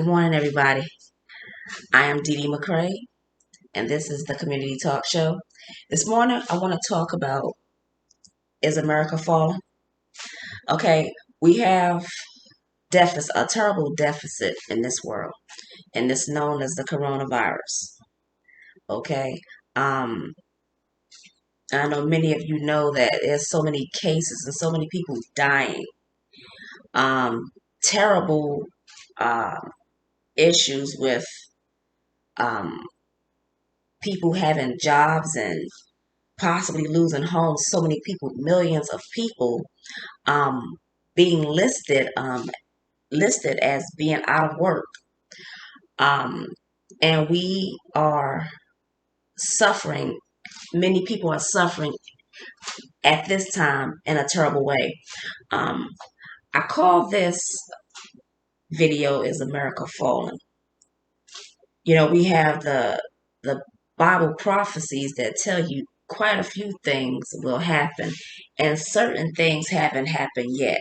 Good morning, everybody. I am Dee Dee McCray, and this is the Community Talk Show. This morning, I want to talk about, is America falling? Okay, we have a terrible deficit in this world, and it's known as the coronavirus. Okay, um, I know many of you know that there's so many cases and so many people dying. Terrible uh, issues with um, people having jobs and possibly losing homes. So many people, millions of people, um, being listed as being out of work, um, and we are suffering. Many people are suffering at this time in a terrible way. Um, I call this video "Is America Falling?" We have the Bible prophecies that tell you quite a few things will happen, and certain things haven't happened yet.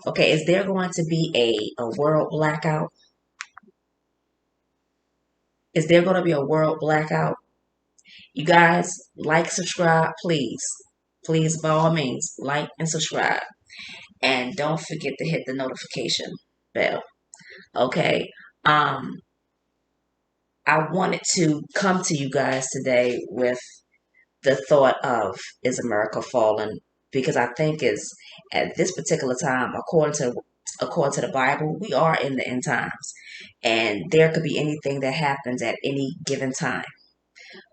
Okay, is there going to be a world blackout? Is there going to be a world blackout? You guys, like, subscribe, please. Please, by all means, like and subscribe. And don't forget to hit the notification bell. Okay. I wanted to come to you guys today with the thought of, is America falling? Because I think is at this particular time, according to the Bible, we are in the end times, and there could be anything that happens at any given time.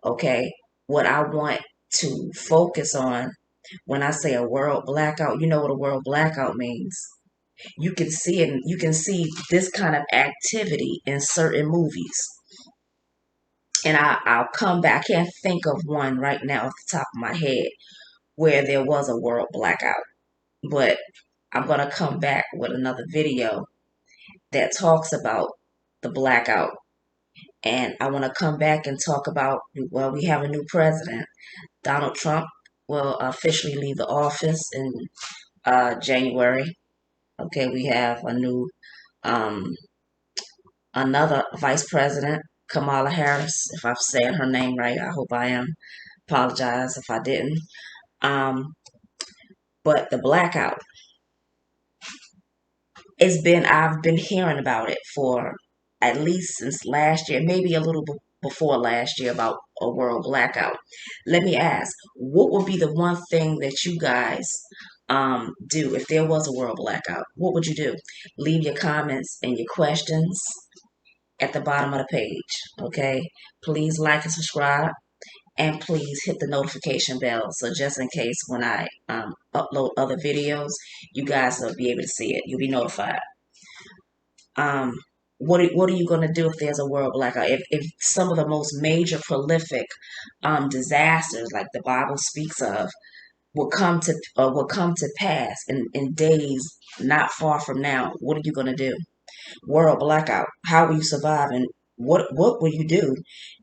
Okay, what I want to focus on when I say a world blackout, you know what a world blackout means. You can see it. You can see this kind of activity in certain movies, and I'll come back. I can't think of one right now off the top of my head where there was a world blackout. But I'm going to come back with another video that talks about the blackout. And I want to come back and talk about, well, we have a new president. Donald Trump will officially leave the office in January. Okay, we have um, another vice president, Kamala Harris. If I've said her name right, I hope I am. Apologize if I didn't. Um, but the blackout, I've been hearing about it for at least since last year, maybe a little before last year, about a world blackout. Let me ask, what would be the one thing that you guys do if there was a world blackout? What would you do? Leave your comments and your questions at the bottom of the page. Okay, please like and subscribe, and please hit the notification bell, so just in case when I upload other videos, you guys will be able to see it. You'll be notified. um, what are you going to do if there's a world blackout? If some of the most major prolific disasters, like the Bible speaks of, will come to pass in days not far from now, what are you going to do? World blackout. How will you survive, and what will you do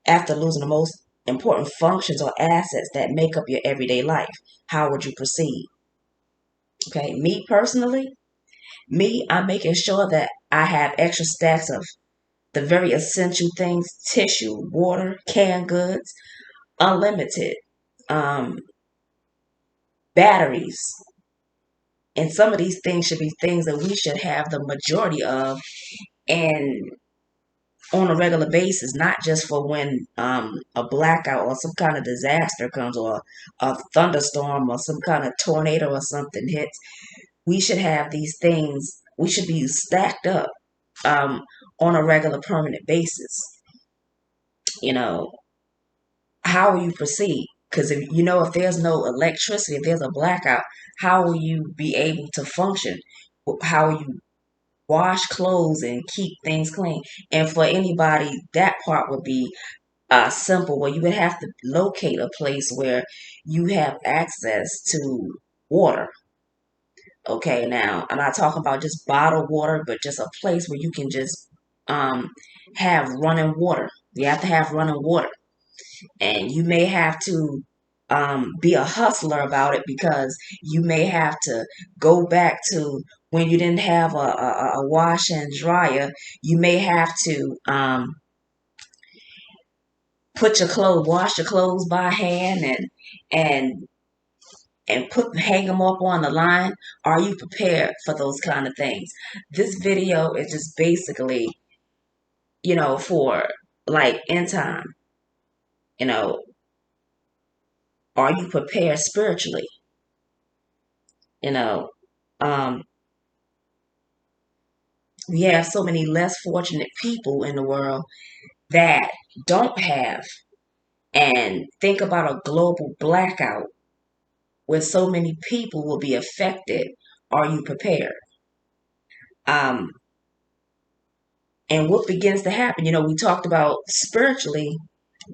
after losing the most important functions or assets that make up your everyday life? How would you proceed? Okay, me personally, I'm making sure that I have extra stacks of the very essential things: tissue, water, canned goods, unlimited, um, batteries. And some of these things should be things that we should have the majority of, and on a regular basis, not just for when a blackout or some kind of disaster comes, or a thunderstorm or some kind of tornado or something hits. We should have these things. We should be stacked up um, on a regular, permanent basis. You know, how will you proceed? Because if there's no electricity, if there's a blackout, how will you be able to function? How will you wash clothes and keep things clean? And for anybody, that part would be simple, where you would have to locate a place where you have access to water. Okay, now I'm not talking about just bottled water, but just a place where you can just um, have running water. You have to have running water, and you may have to be a hustler about it, because you may have to go back to when you didn't have a wash and dryer. You may have to wash your clothes by hand and hang them up on the line. Are you prepared for those kind of things? This video is just basically, for like end time. You know, are you prepared spiritually? You know, um, we have so many less fortunate people in the world that don't have, and think about a global blackout where so many people will be affected. Are you prepared? Um, and what begins to happen? We talked about spiritually,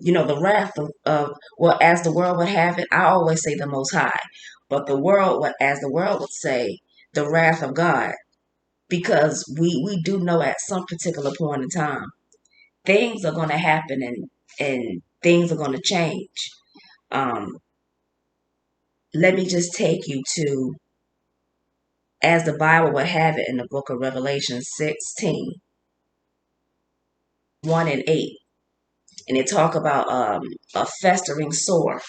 the wrath of, well, as the world would have it, I always say the Most High, but as the world would say, the wrath of God, because we do know at some particular point in time, things are going to happen, and things are going to change. Um, Let me just take you to, as the Bible would have it in the book of Revelation 16, 1 and 8. And it talk about a festering sore.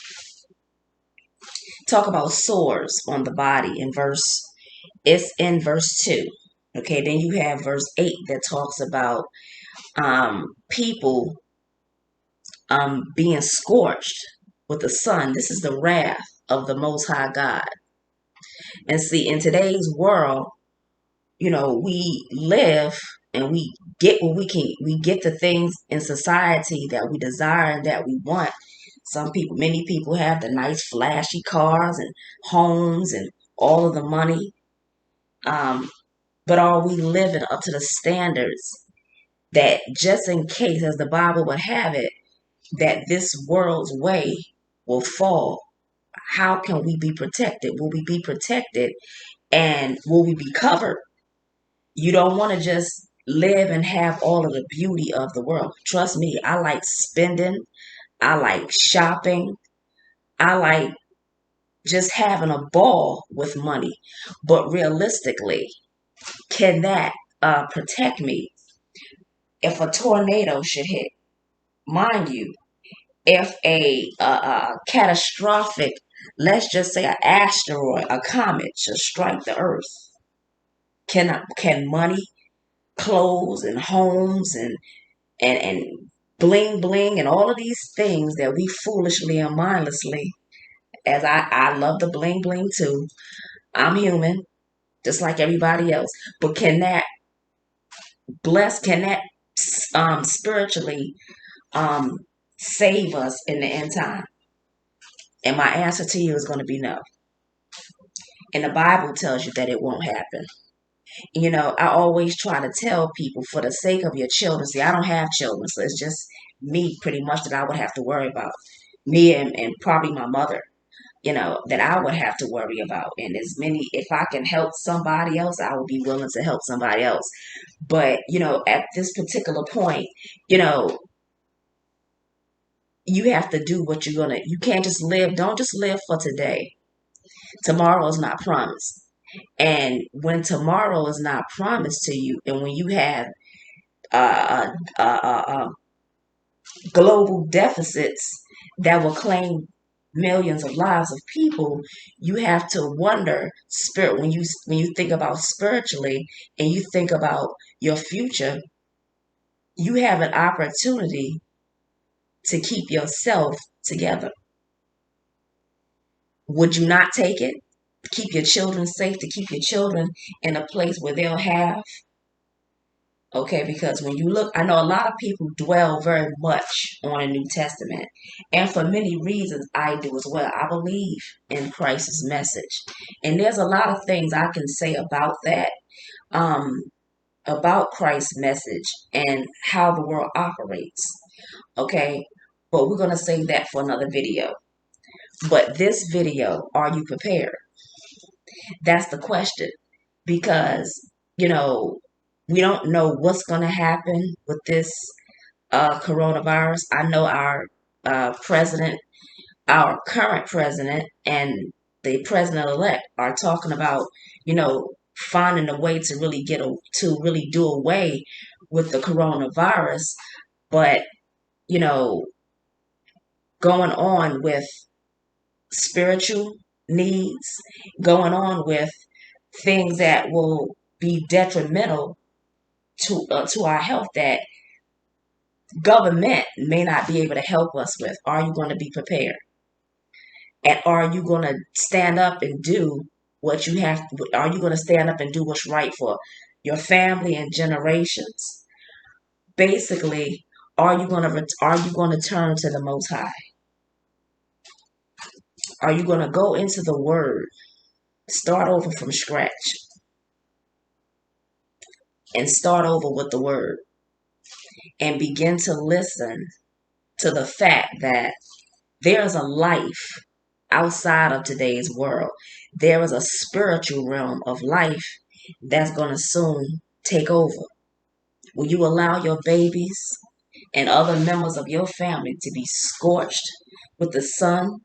Talk about sores on the body it's in verse 2. Okay, then you have verse 8 that talks about people being scorched with the sun. This is the wrath of the Most High God. And see, in today's world, we live and we get what we can. We get the things in society that we desire and that we want. Many people have the nice flashy cars and homes and all of the money. But are we living up to the standards that, just in case, as the Bible would have it, that this world's way will fall? How can we be protected? Will we be protected, and will we be covered? You don't want to just live and have all of the beauty of the world. Trust me, I like spending. I like shopping. I like just having a ball with money. But realistically, can that protect me if a tornado should hit? Mind you, if a catastrophic, let's just say an asteroid, a comet should strike the earth, can money, clothes, and homes, and bling bling, and all of these things that we foolishly and mindlessly, as I love the bling bling too. I'm human, just like everybody else. But can that spiritually um, save us in the end time? And my answer to you is going to be no. And the Bible tells you that it won't happen. I always try to tell people, for the sake of your children. See, I don't have children, so it's just me pretty much that I would have to worry about. Me and probably my mother, that I would have to worry about. And if I can help somebody else, I would be willing to help somebody else. But, at this particular point, you know, you have to do what you can't just live. Don't just live for today. Tomorrow is not promised. And when tomorrow is not promised to you, and when you have uh, uh, uh, uh, global deficits that will claim millions of lives of people, you have to wonder, when you think about spiritually, and you think about your future, you have an opportunity to keep yourself together. Would you not take it? Keep your children safe, to keep your children in a place where they'll have. Okay, because when you look, I know a lot of people dwell very much on the New Testament. And for many reasons, I do as well. I believe in Christ's message. And there's a lot of things I can say about that, um, about Christ's message and how the world operates. Okay, but we're going to save that for another video. But this video, are you prepared? That's the question. Because, we don't know what's going to happen with this coronavirus. I know our president our current president and the president-elect are talking about, finding a way to really to really do away with the coronavirus, but you know, going on with spiritual needs, going on with things that will be detrimental to our health that government may not be able to help us with. Are you going to be prepared? And are you going to stand up and do what you have? Are you going to stand up and do what's right for your family and generations? Basically, are you going to turn to the Most High? Are you going to go into the Word, start over from scratch, and start over with the Word, and begin to listen to the fact that there is a life outside of today's world? There is a spiritual realm of life that's going to soon take over. Will you allow your babies and other members of your family to be scorched with the sun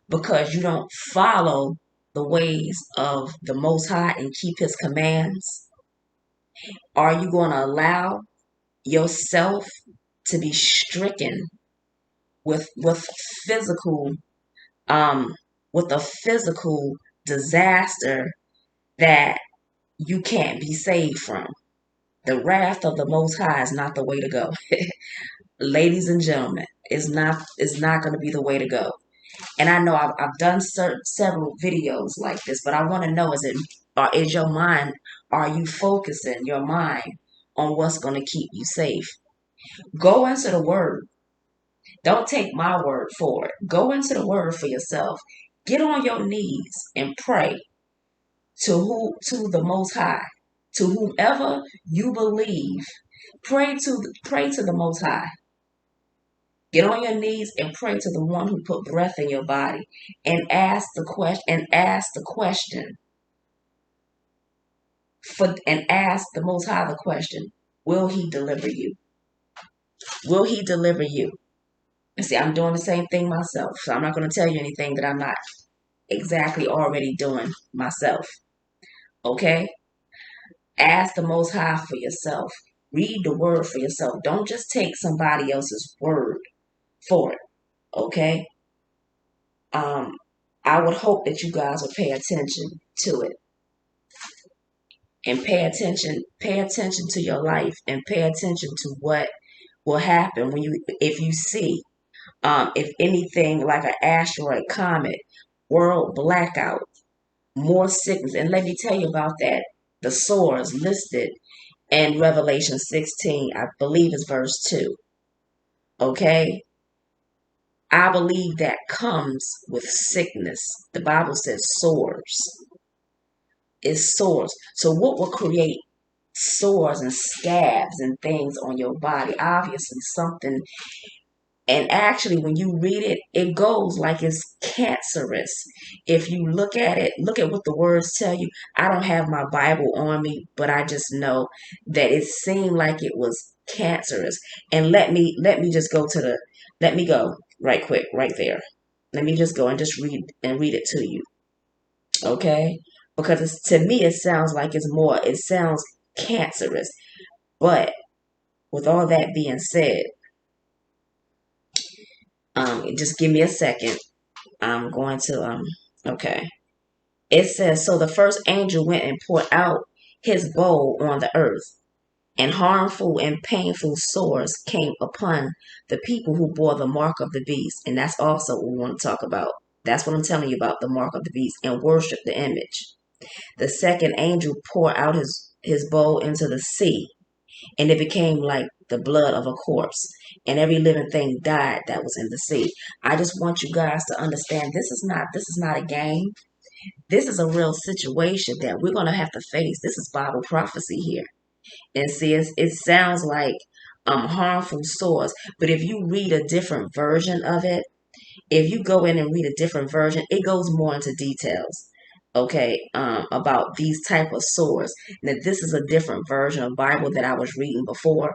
because you don't follow the ways of the Most High and keep His commands? Are you going to allow yourself to be stricken with physical um with a physical disaster that you can't be saved from? The wrath of the Most High is not the way to go. Ladies and gentlemen, it's not going to be the way to go. And I know I've done several videos like this, but I want to know, is your mind, are you focusing your mind on what's going to keep you safe? Go into the Word. Don't take my word for it. Go into the Word for yourself. Get on your knees and pray to the Most High, to whomever you believe. Pray to the Most High. Get on your knees and pray to the one who put breath in your body, and ask the Most High the question: will He deliver you? Will He deliver you? And see, I'm doing the same thing myself, so I'm not going to tell you anything that I'm not exactly already doing myself. Okay? Ask the Most High for yourself. Read the Word for yourself. Don't just take somebody else's word for it. Okay? I would hope that you guys would pay attention to it, and pay attention to your life, and pay attention to what will happen if you see, if anything like an asteroid, comet, world blackout, more sickness. And let me tell you about that. The sores listed in Revelation 16, I believe is verse 2. Okay? I believe that comes with sickness. The Bible says sores. It's sores. So what will create sores and scabs and things on your body? Obviously something. And actually, when you read it, it goes like it's cancerous. If you look at it, look at what the words tell you. I don't have my Bible on me, but I just know that it seemed like it was cancerous. And let me go right quick, right there. Let me just go and just read it to you. Okay? Because to me, it sounds cancerous. But with all that being said, just give me a second. I'm going to okay. It says, so the first angel went and poured out his bowl on the earth, and harmful and painful sores came upon the people who bore the mark of the beast. And that's also what we want to talk about. That's what I'm telling you about, the mark of the beast, and worship the image. The second angel poured out his bowl into the sea, and it became like the blood of a corpse, and every living thing died that was in the sea. I just want you guys to understand, this is not a game. This is a real situation that we're going to have to face. This is Bible prophecy here. And see, it sounds like harmful sores, but if you read a different version of it, if you go in and read a different version, it goes more into details. okay, about these type of swords. Now, this is a different version of Bible that I was reading before.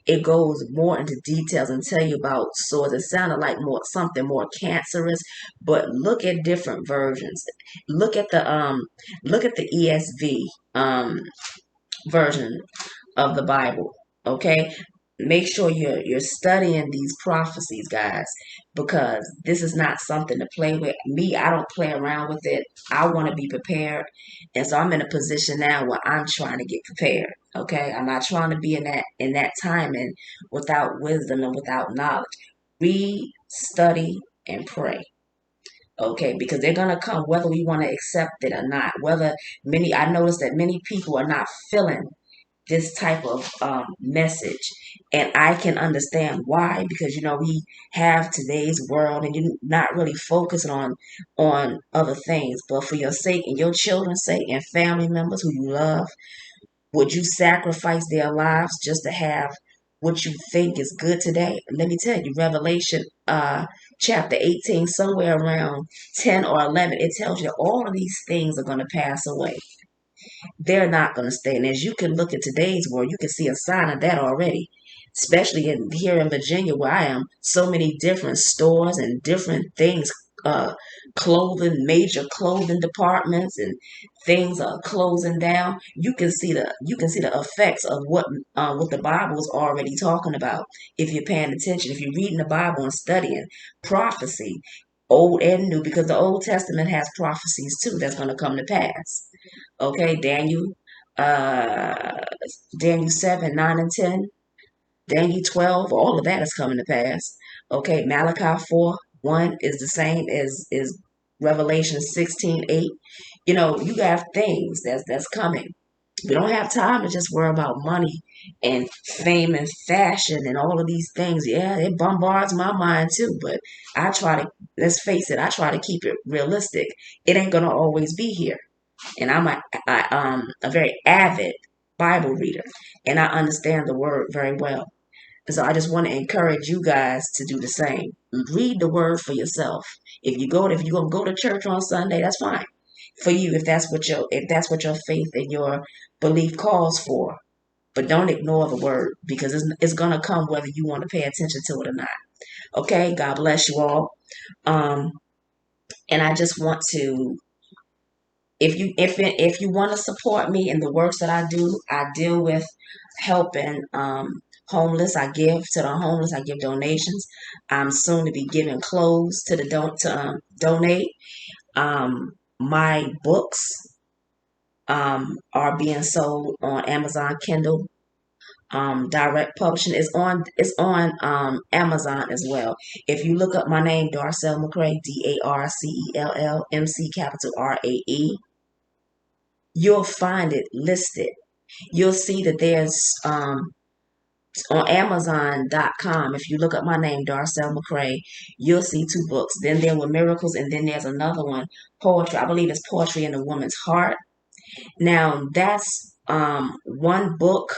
It goes more into details and tell you about swords. It sounded like more something more cancerous, but look at different versions. Look at the ESV version of the Bible. Okay, make sure you're studying these prophecies, guys, because this is not something to play with. Me, I don't play around with it. I want to be prepared, and so I'm in a position now where I'm trying to get prepared. Okay, I'm not trying to be in that timing without wisdom and without knowledge. Read, study, and pray. Okay, because they're gonna come whether we want to accept it or not. Whether I notice that many people are not feeling this type of message, and I can understand why, because we have today's world and you're not really focusing on other things, but for your sake and your children's sake and family members who you love, would you sacrifice their lives just to have what you think is good today? Let me tell you, Revelation chapter 18, somewhere around 10 or 11, it tells you that all of these things are going to pass away. They're not going to stay. And as you can look at today's world, you can see a sign of that already, especially here in Virginia where I am. So many different stores and different things, clothing, major clothing departments, and things are closing down. You can see the effects of what the Bible is already talking about if you're paying attention. If you're reading the Bible and studying prophecy, old and new, because the Old Testament has prophecies too that's going to come to pass. Okay, uh, Daniel 7, 9, and 10, Daniel 12, all of that is coming to pass. Okay, Malachi 4, 1 is the same as is Revelation 16, 8. You have things that's coming. We don't have time to just worry about money and fame and fashion and all of these things. Yeah, it bombards my mind too, but let's face it, I try to keep it realistic. It ain't gonna always be here, and I'm a very avid Bible reader, and I understand the word very well. And so I just want to encourage you guys to do the same. Read the word for yourself. If you're gonna go to church on Sunday, that's fine for you if that's what your faith and your belief calls for. But don't ignore the word, because it's gonna come whether you want to pay attention to it or not. Okay, God bless you all. Um, and I just want to, if you want to support me in the works that I do, I deal with helping homeless. I give to the homeless. I give donations. I'm soon to be giving clothes to the don't to donate. My books are being sold on Amazon Kindle. Direct publishing is on Amazon as well. If you look up my name, Darcel McCray, DarCellMC capital RAE, you'll find it listed. You'll see that there's on Amazon.com. If you look up my name, Darcel McCray, you'll see two books. Then there were miracles, and then there's another one, poetry. I believe it's Poetry in a Woman's Heart. Now that's one book.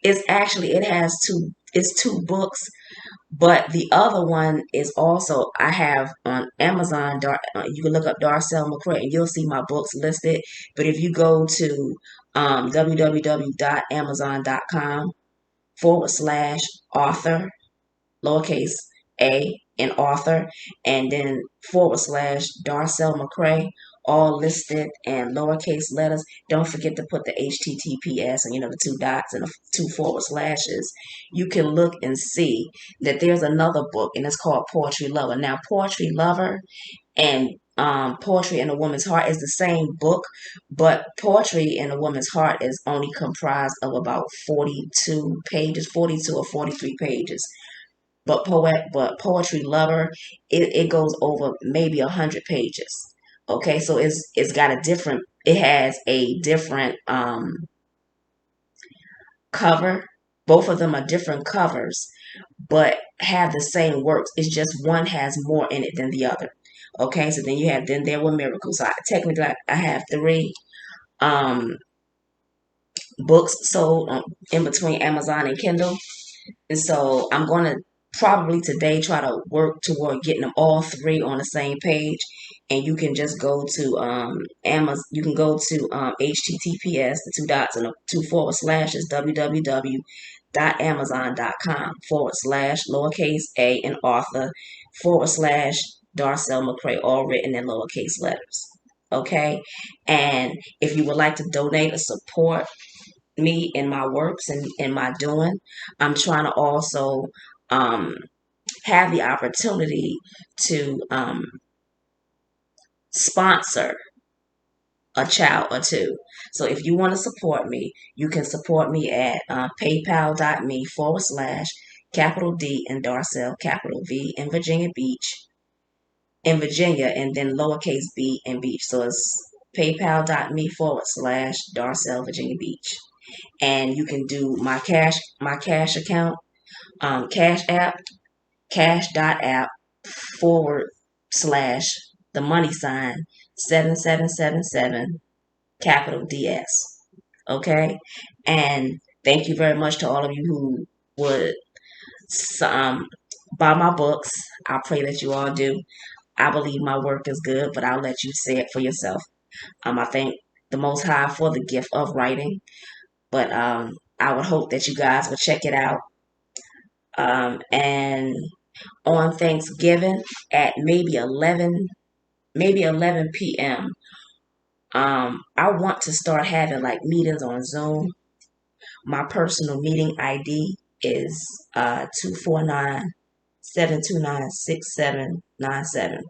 It's two books, but the other one is also, I have on Amazon. You can look up Darcel McCray and you'll see my books listed. But if you go to www.amazon.com/author, lowercase a and author, and then /Darcel McCray, all listed and lowercase letters. Don't forget to put the HTTPS and the two dots and the two forward slashes. You can look and see that there's another book, and it's called Poetry Lover. Now, Poetry Lover and Poetry in a Woman's Heart is the same book, but Poetry in a Woman's Heart is only comprised of about 42 pages, 42 or 43 pages. But Poetry Lover, it goes over maybe 100 pages. Okay, so it has a different cover. Both of them are different covers, but have the same works. It's just one has more in it than the other. Okay, so then there were miracles. So technically, I have three um books sold in between Amazon and Kindle. And so I'm going to probably today try to work toward getting them all three on the same page. and you can just go to Amazon. You can go to HTTPS, the two dots and the two forward slashes, www.amazon.com/ lowercase a and author / Darcel McCray, all written in lowercase letters. Okay, and if you would like to donate or support me in my works and in my doing, I'm trying to also um, have the opportunity to sponsor a child or two. So if you want to support me, you can support me at paypal.me / capital D in Darcel, capital V in Virginia Beach, in Virginia, and then lowercase b in Beach. So it's paypal.me / Darcel, Virginia Beach. And you can do my cash account, cash app, cash.app / the money sign 7777 capital DS. Okay? And thank you very much to all of you who would um, buy my books. I pray that you all do. I believe my work is good, but I'll let you say it for yourself. I thank the Most High for the gift of writing, but I would hope that you guys would check it out. And on Thanksgiving at maybe 11 p.m. I want to start having like meetings on Zoom. My personal meeting ID is 249-729-6797.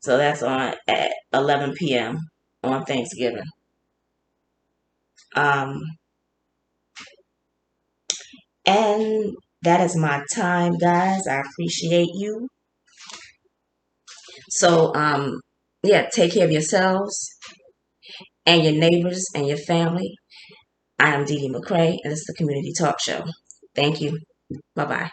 So that's on at 11 p.m. on Thanksgiving. Um, and that is my time, guys. I appreciate you. So, yeah, take care of yourselves and your neighbors and your family. I am Dee Dee McCray, and this is the Community Talk Show. Thank you. Bye bye.